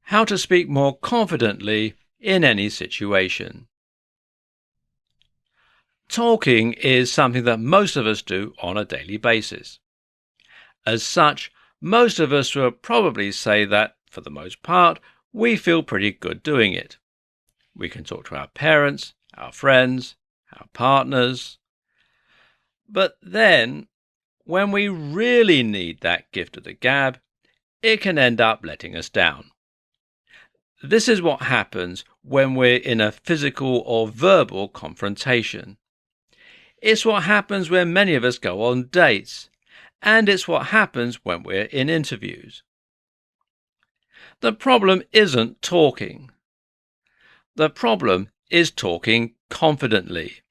how to speak more confidently in any situation. Talking is something that most of us do on a daily basis. As such, most of us will probably say that, for the most part, we feel pretty good doing it. We can talk to our parents, our friends, our partners. But then, when we really need that gift of the gab, it can end up letting us down. This is what happens when we're in a physical or verbal confrontation. It's what happens when many of us go on dates, and it's what happens when we're in interviews. The problem isn't talking. The problem is talking confidently.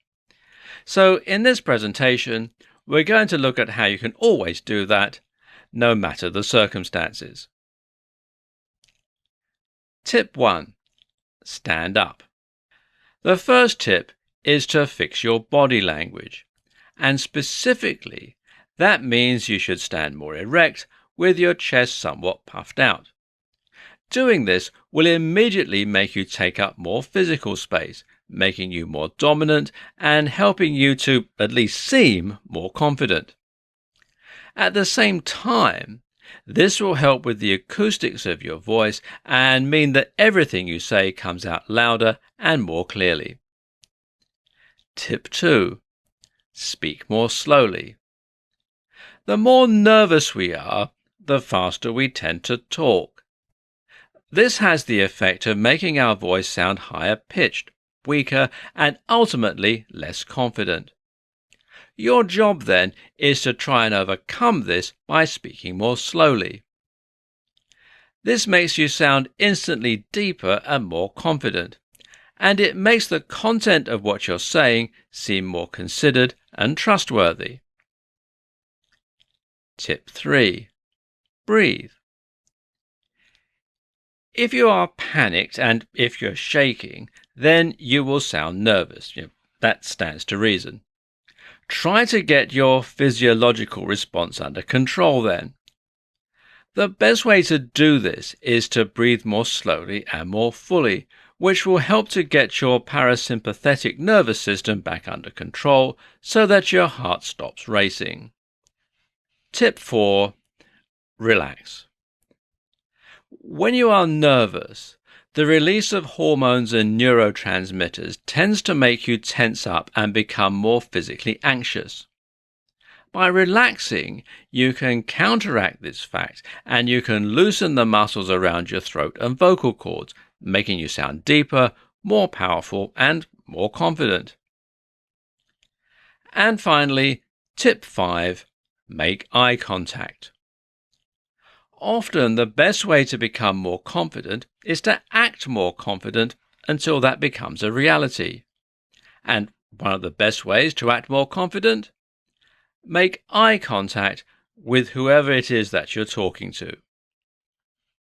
So in this presentation, we're going to look at how you can always do that, no matter the circumstances. Tip 1. Stand up. The first tip is to fix your body language, and specifically, that means you should stand more erect with your chest somewhat puffed out. Doing this will immediately make you take up more physical space, making you more dominant and helping you to at least seem more confident. At the same time, this will help with the acoustics of your voice and mean that everything you say comes out louder and more clearly. Tip 2. Speak more slowly. The more nervous we are, the faster we tend to talk. This has the effect of making our voice sound higher pitched, weaker, and ultimately less confident. Your job then is to try and overcome this by speaking more slowly. This makes you sound instantly deeper and more confident, and it makes the content of what you're saying seem more considered and trustworthy. Tip 3. Breathe. If you are panicked and if you're shaking, then you will sound nervous. That stands to reason. Try to get your physiological response under control then. The best way to do this is to breathe more slowly and more fully, which will help to get your parasympathetic nervous system back under control so that your heart stops racing. Tip 4. Relax. When you are nervous, the release of hormones and neurotransmitters tends to make you tense up and become more physically anxious. By relaxing, you can counteract this fact and you can loosen the muscles around your throat and vocal cords, making you sound deeper, more powerful, and more confident. And finally, tip 5, make eye contact. Often the best way to become more confident is to act more confident until that becomes a reality. And one of the best ways to act more confident? Make eye contact with whoever it is that you're talking to.